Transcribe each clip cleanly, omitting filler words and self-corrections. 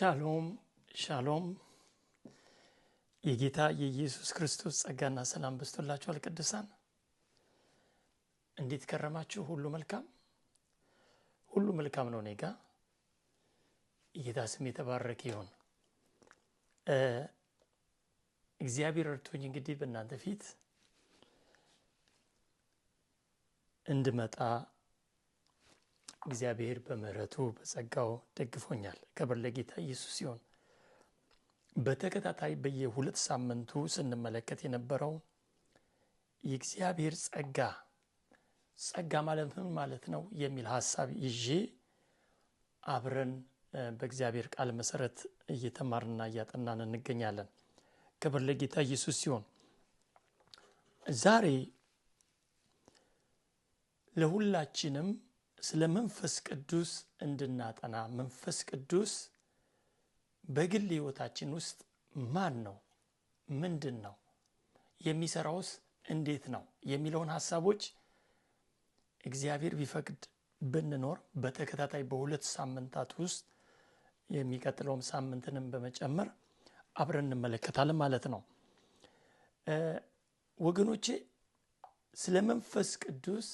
ሻሎም ሻሎም የጌታ የኢየሱስ ክርስቶስ ጸጋና ሰላም በስቶላችኋል። ቅዱሳን እንዴት ከረማችሁ? ሁሉ መልካም ነው። ኔጋ የጌታ ስም የተባረከ ይሁን። እግዚአብሔር እርቶኝ እንግዲህ በእናንተ ፊት እንድመጣ እግዚአብሔር በምህረቱ በጸጋው ደግፎኛል። ክብር ለጌታ ኢየሱስ ይሁን። በተከታታይ በየሁለት ሳምንቱ ስንመለከት የነበረው የእግዚአብሔር ጸጋ ማለት ምን ማለት ነው የሚል ሐሳብ ይዤ አብረን በእግዚአብሔር ቃል መሰረት እየተማርና እያጠናን እንገኛለን። ክብር ለጌታ ኢየሱስ ይሁን። ዛሬ ለሁላችንም ስለ መንፈስ ቅዱስ እንድናጠና መንፈስ ቅዱስ በግል ሕይወታችን ውስጥ ማን ነው፣ ምንድነው፣ የሚሰራውስ እንዴት ነው የሚለውን ሐሳቦች እግዚአብሔር ቢፈቅድ ብንኖር በተከታታይ በሁለት ሳምንታት ውስጥ የሚቀጥለውም ሳምንትንም በመጨመር አብረን እንመለከታለን ማለት ነው። ወገኖቼ ስለ መንፈስ ቅዱስ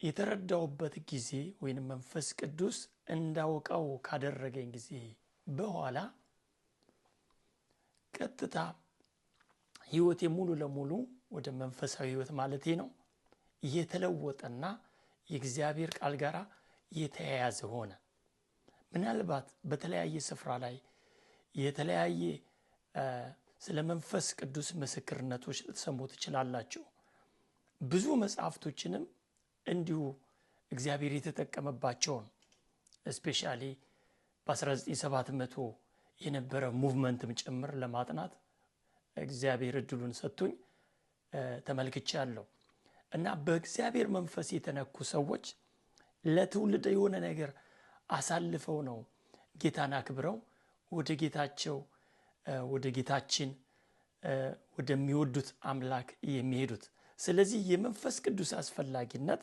የተረዳውበት ጊዜ ወይንም መንፈስ ቅዱስ እንዳውቀው ካደረገኝ ጊዜ በኋላ ቀጥታ ሕይወቴ ሙሉ ለሙሉ ወደ መንፈሳዊ ሕይወት ማለቴ ነው የተለወጠና የእግዚአብሔር ቃል ጋር የተያያዘ ሆነ። ምናልባት በተለያየ ስፍራ ላይ የተለያየ ስለ መንፈስ ቅዱስ ምስክርነቶች ልትሰሙ ትችላላችሁ። ብዙ መጽሐፍቶችንም እንዲሁ እግዚአብሔር የተጠቀመባቸውን ስፔሻሊ በ1970 የነበረ ሙቭመንትም ጭምር ለማጥናት እግዚአብሔር እድሉን ሰጥቶኝ ተመልክቻለሁ። እና በእግዚአብሔር መንፈስ የተነኩ ሰዎች ለትውልድ የሆነ ነገር አሳልፈው ነው ጌታን አክብረው ወደ ጌታችን ወደሚወዱት አምላክ የሚሄዱት። ስለዚህ የመንፈስ ቅዱስ አስፈላጊነት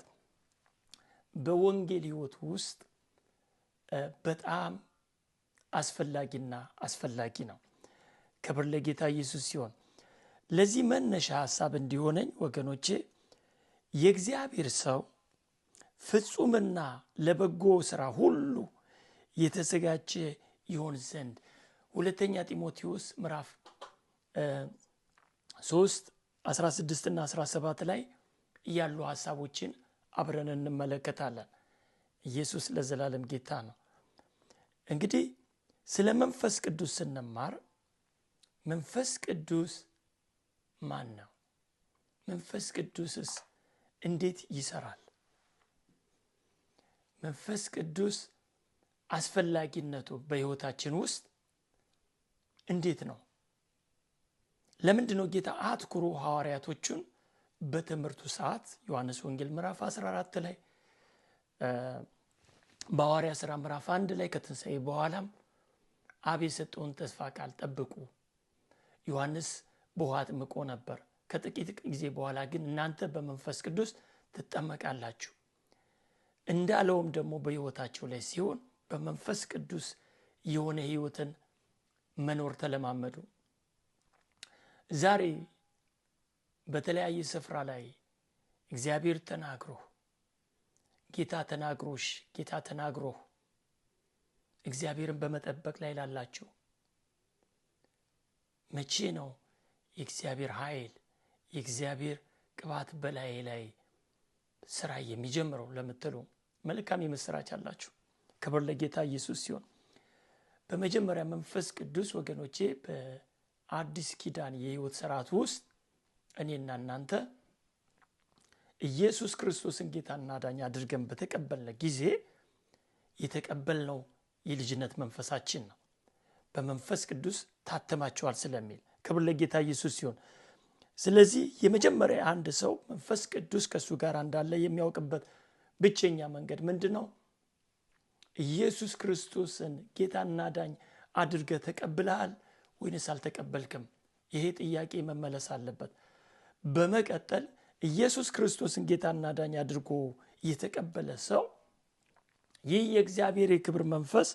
በወንጌል ሕይወት ውስጥ በጣም አስፈላጊ ነው። ክብር ለጌታ ኢየሱስ ሲሆን ለዚህ መነሻ ሐሳብ እንዲሆነኝ ወገኖቼ የእግዚአብሔር ሰው ፍጹምና ለበጎ ሥራ ሁሉ የተዘጋጀ ይሆን ዘንድ ሁለተኛ ጢሞቴዎስ ምዕራፍ 3:16 እና 17 ላይ ያሉ ሐሳቦችን አብረን እንመለከታለን። ኢየሱስ ለዘላለም ጌታ ነው። እንግዲህ ስለ መንፈስ ቅዱስ ስንማር መንፈስ ቅዱስ ማን ነው? መንፈስ ቅዱስስ እንዴት ይሰራል? መንፈስ ቅዱስ አስፈላጊነቱ በሕይወታችን ውስጥ እንዴት ነው? ለምንድነው ጌታ አትኩሮ ሐዋርያቶቹን በትምህርቱ ሰዓት ዮሐንስ ወንጌል ምዕራፍ 14 ላይ በሐዋርያ ሥራ ምዕራፍ 1 ላይ ከትንሣኤ በኋላም አብ የሰጠውን ተስፋ ቃል ጠብቁ፣ ዮሐንስ በውሃ አጥምቆ ነበር፣ ከጥቂት ጊዜ በኋላ ግን እናንተ በመንፈስ ቅዱስ ትጠመቃላችሁ እንዳለውም ደግሞ በሕይወታቸው ላይ ሲሆን በመንፈስ ቅዱስ የሆነ ሕይወትን መኖር ተለማመዱ። ዛሬ በተለያየ ስፍራ ላይ እግዚአብሔር ተናግሮ ጌታ ተናግሮ እግዚአብሔርን በመጠበቅ ላይ ላላችሁ መቼ ነው የእግዚአብሔር ኃይል የእግዚአብሔር ቅባት በላይ ላይ ስራ የሚጀምረው ለምትሉ መልካም የምስራች አላችሁ። ክብር ለጌታ ኢየሱስ ሲሆን በመጀመሪያ መንፈስ ቅዱስ ወገኖቼ በአዲስ ኪዳን የሕይወት ሥርዓት ውስጥ እኔና እናንተ ኢየሱስ ክርስቶስን ጌታና አዳኝ አድርገን በተቀበልነ ጊዜ የተቀበልነው የልጅነት መንፈሳችን ነው። በመንፈስ ቅዱስ ታተማችኋል ስለሚል ክብር ለጌታ ኢየሱስ ሲሆን ስለዚህ የመጀመሪያ አንድ ሰው መንፈስ ቅዱስ ከሱ ጋር እንዳለ የሚያውቅበት ብቸኛ መንገድ ምንድነው? ኢየሱስ ክርስቶስን ጌታና አዳኝ አድርገህ ተቀብለሃል ወይስ አልተቀበልክም? ይሄ ጥያቄ መመለስ አለበት። በመቀጠል ኢየሱስ ክርስቶስን ጌታና አዳኝ አድርጎ የተቀበለ ሰው ይህ የእግዚአብሔር የክብር መንፈስ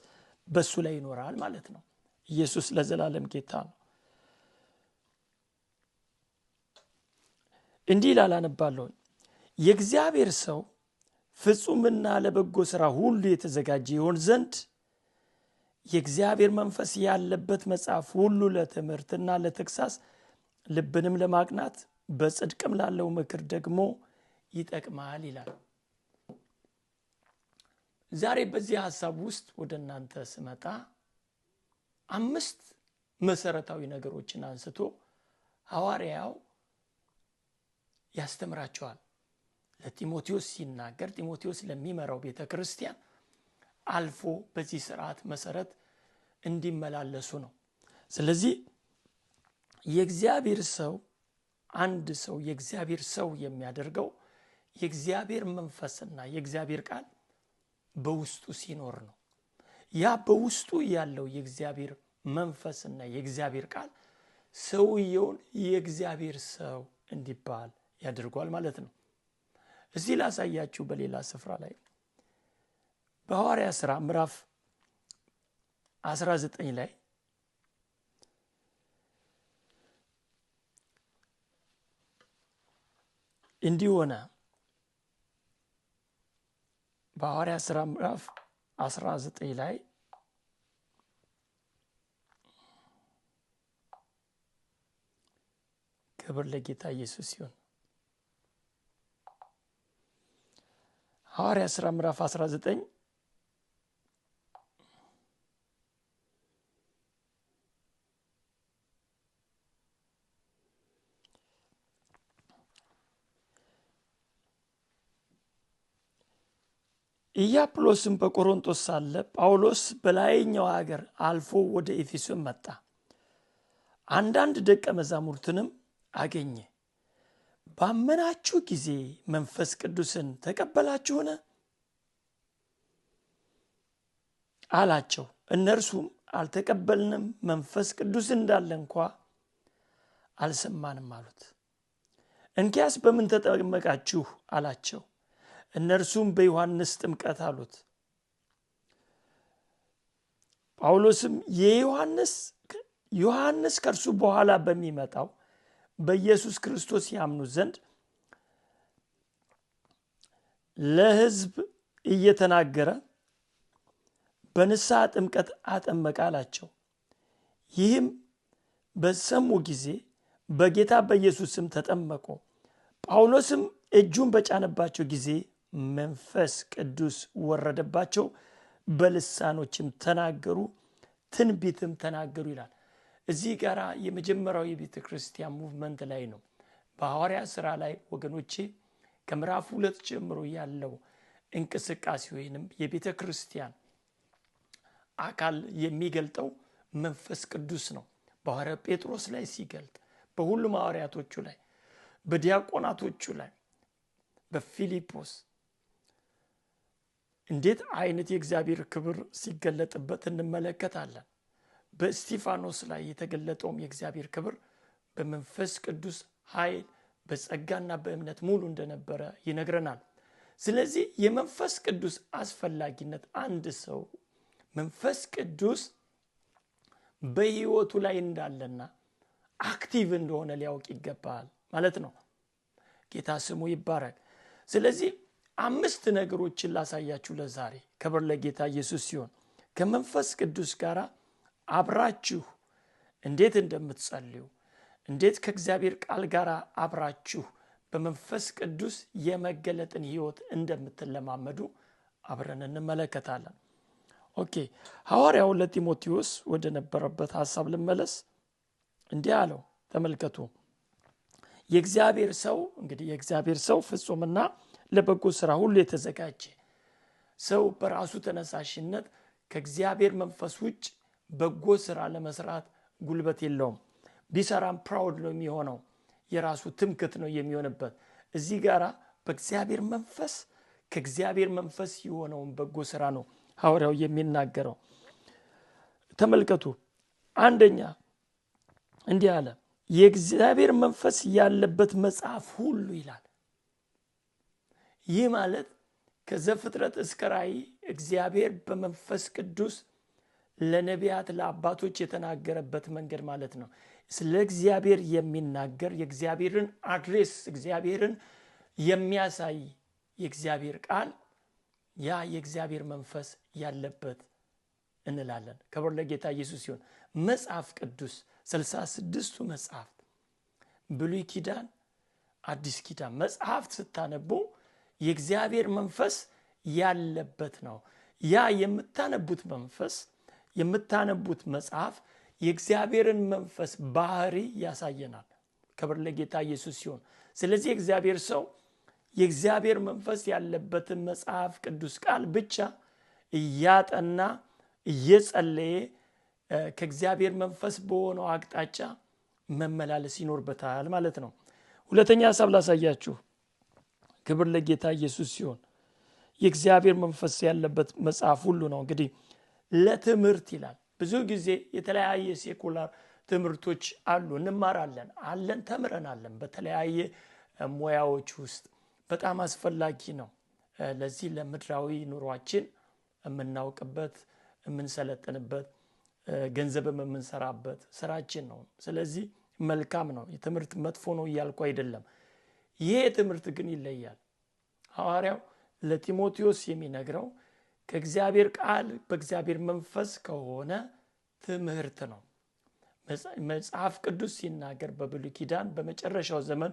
በሱ ላይ ይኖራል ማለት ነው። ኢየሱስ ለዘላለም ጌታ ነው። እንዲህ ይላል አነባለሁ። የእግዚአብሔር ሰው ፍጹምና ለበጎ ሥራ ሁሉ የተዘጋጀ ይሆን ዘንድ የእግዚአብሔር መንፈስ ያለበት መጽሐፍ ሁሉ ለትምህርትና ለተግሳጽ ልብንም ለማቅናት በጽድቅም ላለው ምክር ደግሞ ይጠቅማል ይላል። ዛሬ በዚህ ሐሳብ ውስጥ ወደ እናንተ ስመጣ 5 መሰረታዊ ነገሮችን አንስቶ ሐዋርያው ያስተምራቸዋል። ለጢሞቴዎስ ሲናገር ጢሞቴዎስ ለሚመራው ቤተክርስቲያን አልፎ በዚህ ሥርዓት መሰረት እንዲመላለሱ ነው። ስለዚህ የእግዚአብሔር ሰው አንድ ሰው የእግዚአብሔር ሰው የሚያደርገው የእግዚአብሔር መንፈስና የእግዚአብሔር ቃል በውስጡ ሲኖር ነው። ያ በውስጡ ያለው የእግዚአብሔር መንፈስና የእግዚአብሔር ቃል ሰውየውን የእግዚአብሔር ሰው እንዲባል ያደርጓል ማለት ነው። እዚህ ላሳያችሁ በሌላ ስፍራ ላይ በሐዋርያት ሥራ ምዕራፍ 19 ላይ እንዲህ ሆነ። በሐዋርያት ሥራ ምዕራፍ 19 ላይ ክብር ለጌታ ኢየሱስ ይሁን። ሐዋርያት ሥራ ምዕራፍ 19 ኢያጵሎስም በቆሮንቶስ ሳለ ጳውሎስ በላይኛው ሀገር አልፎ ወደ ኤፌሶን መጣ። አንዳንድ ደቀ መዛሙርትንም አገኘ። ባመናችሁ ጊዜ መንፈስ ቅዱስን ተቀበላችሁን አላቸው። እነርሱም አልተቀበልንም፣ መንፈስ ቅዱስ እንዳለ እንኳ አልሰማንም አሉት። እንኪያስ በምን ተጠመቃችሁ አላቸው። እነርሱም በዮሐንስ ጥምቀት አሉት። ጳውሎስም ዮሐንስ ከእርሱ በኋላ በሚመጣው በኢየሱስ ክርስቶስ ያምኑ ዘንድ ለሕዝብ እየተናገረ በንስሐ ጥምቀት አጠመቀ አላቸው። ይህም በሰሙ ጊዜ በጌታ በኢየሱስ ስም ተጠመቁ። ጳውሎስም እጁን በጫነባቸው ጊዜ መንፈስ ቅዱስ ወረደባቸው፣ በልሳኖችም ተናገሩ፣ ትንቢትም ተናገሩ ይላል። እዚህ ጋር የመጀመሪያው የቤተ ክርስቲያን ሙቭመንት ላይ ነው። በሐዋርያት ሥራ ላይ ወገኖቼ ከምዕራፍ 2 ጀምሮ ያለው እንቅስቃሴ ወይንም የቤተ ክርስቲያን አካል የሚገልጠው መንፈስ ቅዱስ ነው። በሐዋርያ ጴጥሮስ ላይ ሲገልጥ፣ በሁሉም ሐዋርያቶቹ ላይ፣ በዲያቆናቶቹ ላይ፣ በፊልጶስ እንዴት አይነት የእግዚአብሔር ክብር ሲገለጥበት እንመለከታለን። በእስጢፋኖስ ላይ የተገለጠውም የእግዚአብሔር ክብር በመንፈስ ቅዱስ ኃይል በጸጋና በእምነት ሙሉ እንደነበረ ይነግረናል። ስለዚህ የመንፈስ ቅዱስ አስፈላጊነት አንድ ሰው መንፈስ ቅዱስ በሕይወቱ ላይ እንዳለና አክቲቭ እንደሆነ ሊያውቅ ይገባል ማለት ነው። ጌታ ስሙ ይባረክ። ስለዚህ 5 ነገሮችን ላሳያችሁ ለዛሬ። ክብር ለጌታ ኢየሱስ ሲሆን ከመንፈስ ቅዱስ ጋር አብራችሁ እንዴት እንደምትጸልዩ፣ እንዴት ከእግዚአብሔር ቃል ጋር አብራችሁ በመንፈስ ቅዱስ የመገለጥን ሕይወት እንደምትለማመዱ አብረን እንመለከታለን። ኦኬ፣ ሐዋርያው ለጢሞቴዎስ ወደ ነበረበት ሐሳብ ልመለስ። እንዲህ አለው፣ ተመልከቱ። የእግዚአብሔር ሰው እንግዲህ የእግዚአብሔር ሰው ፍጹምና ለበጎ ሥራ ሁሉ የተዘጋጀ ሰው በራሱ ተነሳሽነት ከእግዚአብሔር መንፈስ ውጭ በጎ ሥራ ለመስራት ጉልበት የለውም። ቢሰራም ፕራውድ ነው የሚሆነው፣ የራሱ ትምክት ነው የሚሆንበት። እዚህ ጋር በእግዚአብሔር መንፈስ ከእግዚአብሔር መንፈስ የሆነውን በጎ ሥራ ነው ሐዋርያው የሚናገረው። ተመልከቱ። አንደኛ እንዲህ አለ፣ የእግዚአብሔር መንፈስ ያለበት መጽሐፍ ሁሉ ይላል። ይህ ማለት ከዘፍጥረት እስከ ራእይ እግዚአብሔር በመንፈስ ቅዱስ ለነቢያት ለአባቶች የተናገረበት መንገድ ማለት ነው። ስለ እግዚአብሔር የሚናገር የእግዚአብሔርን አድሬስ እግዚአብሔርን የሚያሳይ የእግዚአብሔር ቃል ያ የእግዚአብሔር መንፈስ ያለበት እንላለን። ክብር ለጌታ ኢየሱስ ይሁን። መጽሐፍ ቅዱስ 66ቱ መጽሐፍት ብሉይ ኪዳን አዲስ ኪዳን መጽሐፍት ስታነቡ የእግዚአብሔር መንፈስ ያለበት ነው። ያ የምታነቡት መንፈስ የምታነቡት መጽሐፍ የእግዚአብሔርን መንፈስ ባህሪ ያሳየናል። ክብር ለጌታ ኢየሱስ ይሁን። ስለዚህ እግዚአብሔር ሰው የእግዚአብሔር መንፈስ ያለበትን መጽሐፍ ቅዱስ ቃል ብቻ እያጠና እየጸለየ ከእግዚአብሔር መንፈስ በሆነው አቅጣጫ መመላለስ ይኖርበታል ማለት ነው። ሁለተኛ ሐሳብ ላሳያችሁ። ክብር ለጌታ ኢየሱስ ይሁን። የእግዚአብሔር መንፈስ ያለበት መጽሐፍ ሁሉ ነው እንግዲህ ለትምህርት ይላል። ብዙ ጊዜ የተለያየ ሴኩላር ትምህርቶች አሉ፣ እንማራለን፣ ተምረናለን በተለያየ ሙያዎች ውስጥ በጣም አስፈላጊ ነው። ለዚህ ለምድራዊ ኑሯችን የምናውቅበት የምንሰለጥንበት ገንዘብም የምንሰራበት ስራችን ነው። ስለዚህ መልካም ነው። የትምህርት መጥፎ ነው እያልኩ አይደለም። ይሄ ትምህርት ግን ይለያል። ሐዋርያው ለጢሞቴዎስ የሚነግረው ከእግዚአብሔር ቃል በእግዚአብሔር መንፈስ ከሆነ ትምህርት ነው። መጽሐፍ ቅዱስ ሲናገር በብሉይ ኪዳን በመጨረሻው ዘመን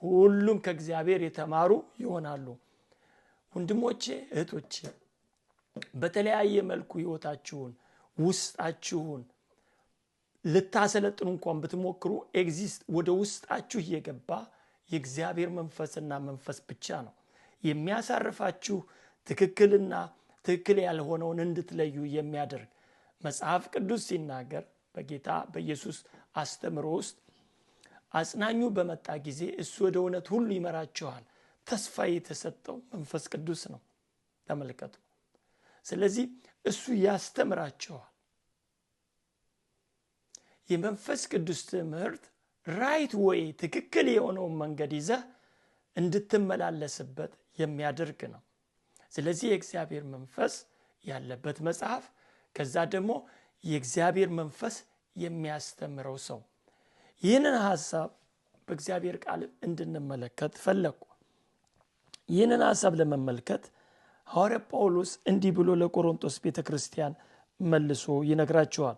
ሁሉም ከእግዚአብሔር የተማሩ ይሆናሉ። ወንድሞቼ እህቶቼ፣ በተለያየ መልኩ ህይወታችሁን ውስጣችሁን ልታሰለጥኑ እንኳን ብትሞክሩ ወደ ውስጣችሁ እየገባ የእግዚአብሔር መንፈስና መንፈስ ብቻ ነው የሚያሳርፋችሁ፣ ትክክል ያልሆነውን እንድትለዩ የሚያደርግ። መጽሐፍ ቅዱስ ሲናገር በጌታ በኢየሱስ አስተምሮ ውስጥ አጽናኙ በመጣ ጊዜ እሱ ወደ እውነት ሁሉ ይመራችኋል። ተስፋ የተሰጠው መንፈስ ቅዱስ ነው። ተመልከቱ። ስለዚህ እሱ ያስተምራችኋል። የመንፈስ ቅዱስ ትምህርት ራይት ወይ ትክክል የሆነውን መንገድ ይዘህ እንድትመላለስበት የሚያደርግ ነው። ስለዚህ የእግዚአብሔር መንፈስ ያለበት መጽሐፍ፣ ከዛ ደግሞ የእግዚአብሔር መንፈስ የሚያስተምረው ሰው። ይህንን ሐሳብ በእግዚአብሔር ቃል እንድንመለከት ፈለኩ። ይህንን ሐሳብ ለመመልከት ሐዋርያ ጳውሎስ እንዲህ ብሎ ለቆሮንቶስ ቤተክርስቲያን መልሶ ይነግራቸዋል።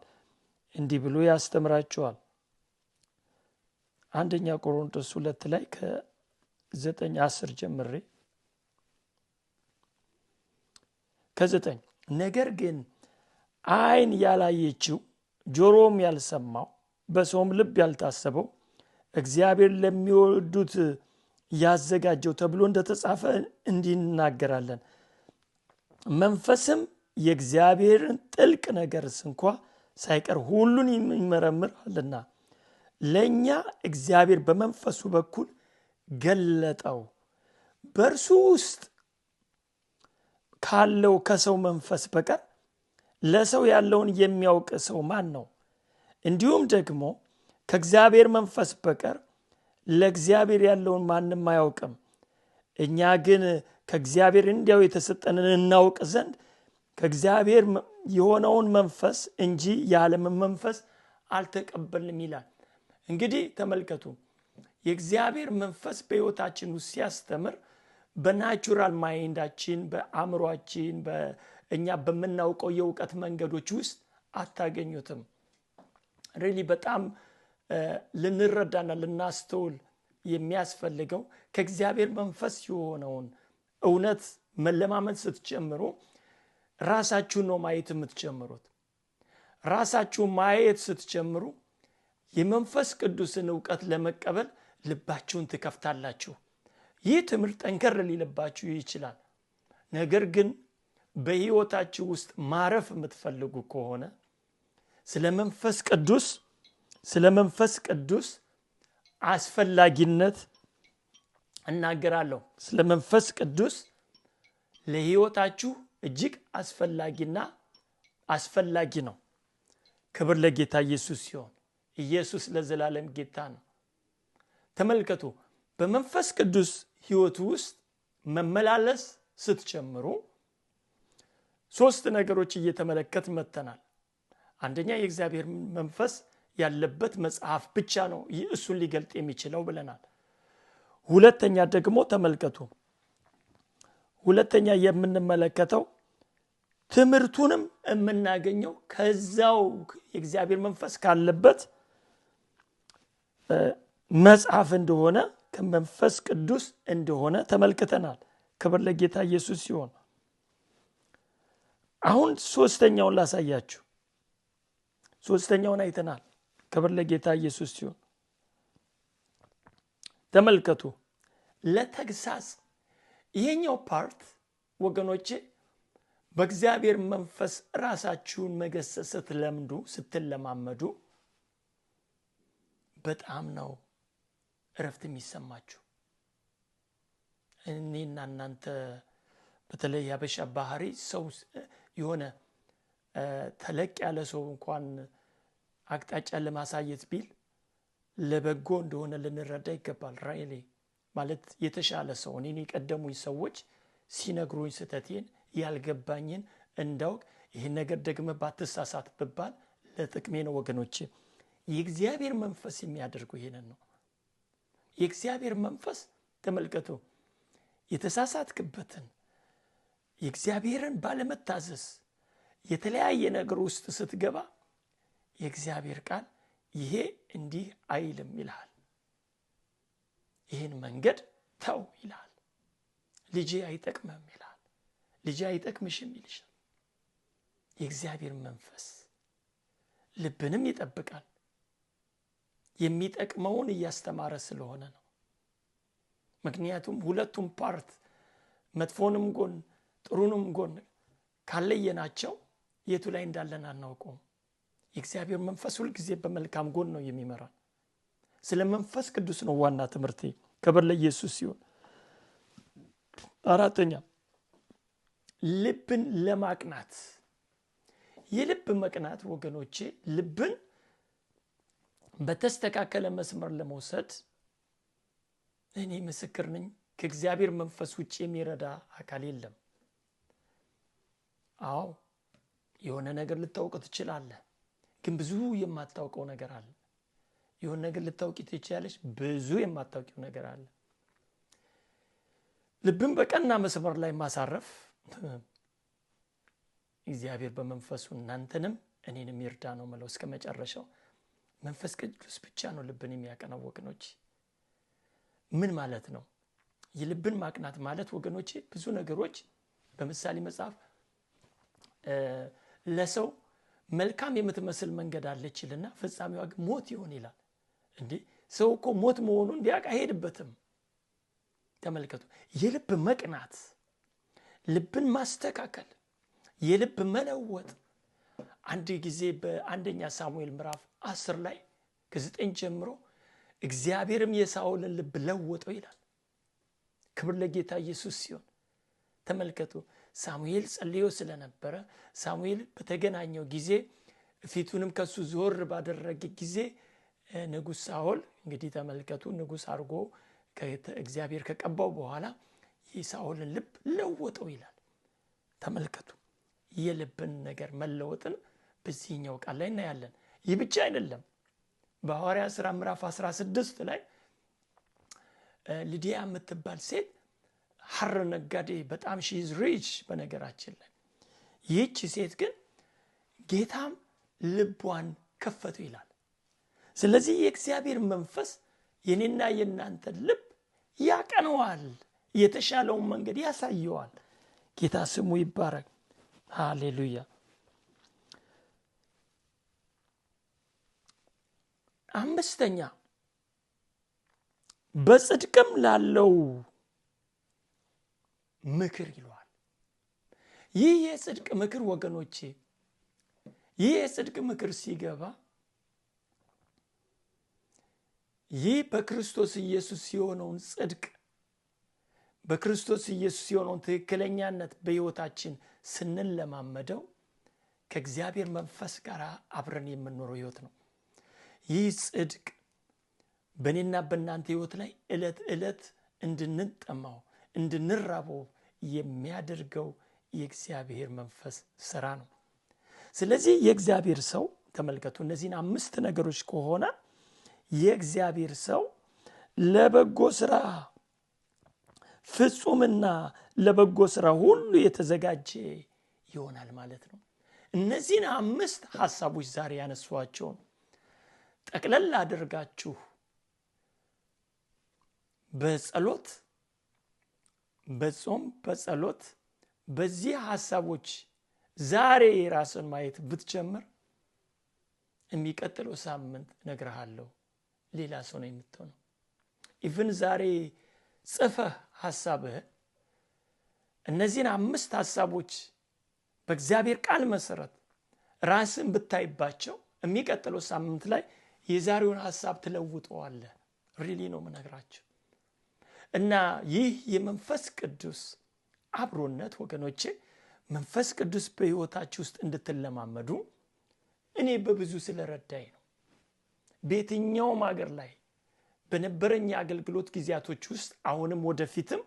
እንዲህ ብሎ ያስተምራቸዋል። አንደኛ ቆሮንቶስ 2 ላይ ከ9-10 ጀምሬ ከ9 ነገር ግን ዓይን ያላየችው ጆሮም ያልሰማው በሰውም ልብ ያልታሰበው እግዚአብሔር ለሚወዱት ያዘጋጀው ተብሎ እንደተጻፈ እንዲህ እናገራለን። መንፈስም የእግዚአብሔርን ጥልቅ ነገርስ እንኳ ሳይቀር ሁሉን ይመረምራልና ለእኛ እግዚአብሔር በመንፈሱ በኩል ገለጠው። በእርሱ ውስጥ ካለው ከሰው መንፈስ በቀር ለሰው ያለውን የሚያውቅ ሰው ማን ነው? እንዲሁም ደግሞ ከእግዚአብሔር መንፈስ በቀር ለእግዚአብሔር ያለውን ማንም አያውቅም። እኛ ግን ከእግዚአብሔር እንዲያው የተሰጠንን እናውቅ ዘንድ ከእግዚአብሔር የሆነውን መንፈስ እንጂ የዓለምን መንፈስ አልተቀበልንም ይላል። እንግዲህ ተመልከቱ፣ የእግዚአብሔር መንፈስ በሕይወታችን ውስጥ ሲያስተምር በናቹራል ማይንዳችን በአእምሯችን እኛ በምናውቀው የእውቀት መንገዶች ውስጥ አታገኙትም። ሪሊ በጣም ልንረዳና ልናስተውል የሚያስፈልገው ከእግዚአብሔር መንፈስ የሆነውን እውነት መለማመድ ስትጀምሩ ራሳችሁን ነው ማየት የምትጀምሩት። ራሳችሁን ማየት ስትጀምሩ የመንፈስ ቅዱስን እውቀት ለመቀበል ልባችሁን ትከፍታላችሁ። ይህ ትምህርት ጠንከር ሊልባችሁ ይችላል። ነገር ግን በሕይወታችሁ ውስጥ ማረፍ የምትፈልጉ ከሆነ ስለ መንፈስ ቅዱስ አስፈላጊነት እናገራለሁ። ስለ መንፈስ ቅዱስ ለሕይወታችሁ እጅግ አስፈላጊ ነው። ክብር ለጌታ ኢየሱስ ይሁን። ኢየሱስ ለዘላለም ጌታ ነው። ተመልከቱ፣ በመንፈስ ቅዱስ ሕይወት ውስጥ መመላለስ ስትጨምሩ ሶስት ነገሮች እየተመለከት መተናል። አንደኛ የእግዚአብሔር መንፈስ ያለበት መጽሐፍ ብቻ ነው እሱን ሊገልጥ የሚችለው ብለናል። ሁለተኛ ደግሞ ተመልከቱ፣ ሁለተኛ የምንመለከተው ትምህርቱንም የምናገኘው ከዛው የእግዚአብሔር መንፈስ ካለበት መጽሐፍ እንደሆነ ከመንፈስ ቅዱስ እንደሆነ ተመልክተናል። ክብር ለጌታ ኢየሱስ ሲሆን አሁን ሶስተኛውን ላሳያችሁ። ሶስተኛውን አይተናል። ክብር ለጌታ ኢየሱስ ሲሆን ተመልከቱ፣ ለተግሳጽ ይሄኛው ፓርት ወገኖቼ በእግዚአብሔር መንፈስ ራሳችሁን መገሰጽ ስትለማመዱ በጣም ነው እረፍት የሚሰማችሁ። እኔና እናንተ በተለይ ያበሻ ባህሪ ሰው የሆነ ተለቅ ያለ ሰው እንኳን አቅጣጫ ለማሳየት ቢል ለበጎ እንደሆነ ልንረዳ ይገባል። ራይሌ ማለት የተሻለ ሰው እኔን የቀደሙኝ ሰዎች ሲነግሩኝ ስተቴን ያልገባኝን እንዳውቅ ይህን ነገር ደግመህ ባትሳሳት ብባል ለጥቅሜ ነው ወገኖቼ። የእግዚአብሔር መንፈስ የሚያደርገው ይሄንን ነው። የእግዚአብሔር መንፈስ ተመልከቱ፣ የተሳሳትክበትን የእግዚአብሔርን ባለመታዘዝ የተለያየ ነገር ውስጥ ስትገባ የእግዚአብሔር ቃል ይሄ እንዲህ አይልም ይልሃል። ይህን መንገድ ተው ይልሃል። ልጄ አይጠቅምም ይልሃል። ልጄ አይጠቅምሽም ይልሻል። የእግዚአብሔር መንፈስ ልብንም ይጠብቃል። የሚጠቅመውን እያስተማረ ስለሆነ ነው። ምክንያቱም ሁለቱም ፓርት መጥፎንም ጎን ጥሩንም ጎን ካለየናቸው የቱ ላይ እንዳለን አናውቀውም። የእግዚአብሔር መንፈስ ሁሉ ጊዜ በመልካም ጎን ነው የሚመራን። ስለ መንፈስ ቅዱስ ነው ዋና ትምህርቴ። ክብር ለኢየሱስ ሲሆን አራተኛ ልብን ለማቅናት። የልብ መቅናት ወገኖቼ ልብን በተስተካከለ መስመር ለመውሰድ እኔ ምስክር ነኝ፣ ከእግዚአብሔር መንፈስ ውጭ የሚረዳ አካል የለም። አዎ የሆነ ነገር ልታውቅ ትችላለህ፣ ግን ብዙ የማታውቀው ነገር አለ። የሆነ ነገር ልታውቂ ትችያለሽ፣ ብዙ የማታውቂው ነገር አለ። ልብን በቀና መስመር ላይ ማሳረፍ እግዚአብሔር በመንፈሱ እናንተንም እኔንም ይርዳ ነው ማለት እስከ መጨረሻው። መንፈስ ቅዱስ ብቻ ነው ልብን የሚያቀናው ወገኖቼ። ምን ማለት ነው የልብን ማቅናት ማለት ወገኖቼ? ብዙ ነገሮች በምሳሌ መጽሐፍ ለሰው መልካም የምትመስል መንገድ አለችልና ፍጻሜዋ ግን ሞት ይሆን ይላል። እንዴ ሰው እኮ ሞት መሆኑን ቢያውቅ አይሄድበትም። ተመልከቱ፣ የልብ መቅናት፣ ልብን ማስተካከል፣ የልብ መለወጥ። አንድ ጊዜ በአንደኛ ሳሙኤል ምዕራፍ 10 ላይ ከ9 ጀምሮ እግዚአብሔርም የሳኦልን ልብ ለወጠው ይላል። ክብር ለጌታ ኢየሱስ ሲሆን ተመልከቱ፣ ሳሙኤል ጸልዮ ስለነበረ ሳሙኤል በተገናኘው ጊዜ ፊቱንም ከሱ ዞር ባደረገ ጊዜ ንጉስ ሳኦል እንግዲህ ተመልከቱ ንጉስ አርጎ እግዚአብሔር ከቀባው በኋላ የሳኦልን ልብ ለወጠው ይላል። ተመልከቱ፣ የልብን ነገር መለወጥን በዚህኛው ቃል ላይ እናያለን። ይህ ብቻ አይደለም። በሐዋርያት ሥራ ምዕራፍ 16 ላይ ሊዲያ የምትባል ሴት ሐር ነጋዴ በጣም ሺ ኢዝ ሪች በነገራችን ላይ ይህች ሴት ግን ጌታም ልቧን ከፈቱ ይላል። ስለዚህ የእግዚአብሔር መንፈስ የኔና የናንተ ልብ ያቀነዋል፣ የተሻለውን መንገድ ያሳየዋል። ጌታ ስሙ ይባረክ። ሃሌሉያ። አምስተኛ በጽድቅም ላለው ምክር ይሏል። ይህ የጽድቅ ምክር ወገኖቼ፣ ይህ የጽድቅ ምክር ሲገባ ይህ በክርስቶስ ኢየሱስ የሆነውን ጽድቅ በክርስቶስ ኢየሱስ የሆነውን ትክክለኛነት በሕይወታችን ስንለማመደው ከእግዚአብሔር መንፈስ ጋር አብረን የምንኖረው ሕይወት ነው። ይህ ጽድቅ በእኔና በእናንተ ሕይወት ላይ ዕለት ዕለት እንድንጠማው እንድንራበው የሚያደርገው የእግዚአብሔር መንፈስ ስራ ነው። ስለዚህ የእግዚአብሔር ሰው ተመልከቱ፣ እነዚህን 5 ነገሮች ከሆነ የእግዚአብሔር ሰው ለበጎ ስራ ፍጹምና ለበጎ ስራ ሁሉ የተዘጋጀ ይሆናል ማለት ነው። እነዚህን 5 ሐሳቦች ዛሬ ያነሷቸውን ጠቅለል አድርጋችሁ በጸሎት በጾም በጸሎት በዚህ ሐሳቦች ዛሬ ራስን ማየት ብትጀምር የሚቀጥለው ሳምንት እነግርሃለሁ ሌላ ሰው ነው የምትሆነው። ኢቭን ዛሬ ጽፈህ ሐሳብህ እነዚህን 5 ሐሳቦች በእግዚአብሔር ቃል መሰረት ራስን ብታይባቸው የሚቀጥለው ሳምንት ላይ የዛሬውን ሐሳብ ትለውጠዋለህ። ሪሊ ነው የምነግራችሁ። እና ይህ የመንፈስ ቅዱስ አብሮነት ወገኖቼ መንፈስ ቅዱስ በሕይወታችሁ ውስጥ እንድትለማመዱ እኔ በብዙ ስለረዳኝ ነው። በየትኛውም ሀገር ላይ በነበረኝ አገልግሎት ጊዜያቶች ውስጥ አሁንም ወደፊትም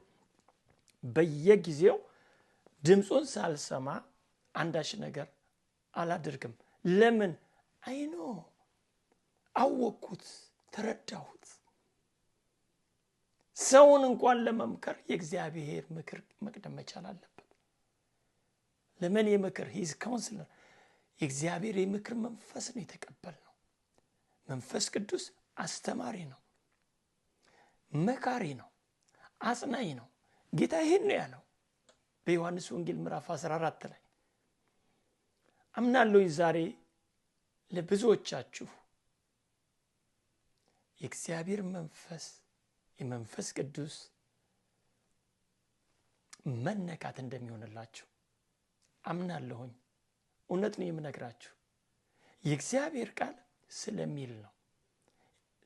በየጊዜው ድምጹን ሳልሰማ አንዳች ነገር አላደርግም። ለምን? አይኖ አወቅኩት፣ ተረዳሁት። ሰውን እንኳን ለመምከር የእግዚአብሔር ምክር መቅደም መቻል አለበት። ለምን? የምክር ሂዝ ካውንስለር የእግዚአብሔር የምክር መንፈስ ነው የተቀበልነው። መንፈስ ቅዱስ አስተማሪ ነው፣ መካሪ ነው፣ አጽናኝ ነው። ጌታ ይሄን ነው ያለው በዮሐንስ ወንጌል ምዕራፍ 14 ላይ። አምናለሁ ዛሬ ለብዙዎቻችሁ የእግዚአብሔር መንፈስ የመንፈስ ቅዱስ መነካት እንደሚሆንላችሁ አምናለሁኝ። እውነት ነው የምነግራችሁ። የእግዚአብሔር ቃል ስለሚል ነው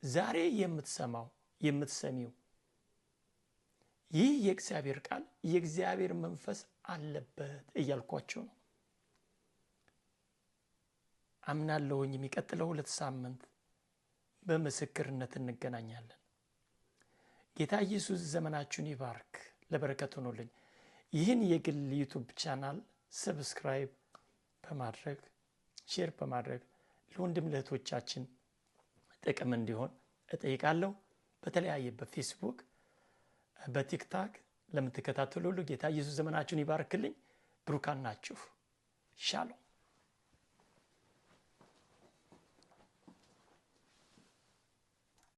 ዛሬ የምትሰማው የምትሰሚው። ይህ የእግዚአብሔር ቃል የእግዚአብሔር መንፈስ አለበት እያልኳችሁ ነው። አምናለሁኝ የሚቀጥለው 2 ሳምንት በምስክርነት እንገናኛለን። ጌታ ኢየሱስ ዘመናችሁን ይባርክ። ለበረከት ሆኖልኝ ይህን የግል ዩቲዩብ ቻናል ሰብስክራይብ በማድረግ ሼር በማድረግ ለወንድም ለእህቶቻችን ጥቅም እንዲሆን እጠይቃለሁ። በተለያየ በፌስቡክ በቲክታክ ለምትከታተሉ ሁሉ ጌታ ኢየሱስ ዘመናችሁን ይባርክልኝ። ብሩካን ናችሁ። ሻሎም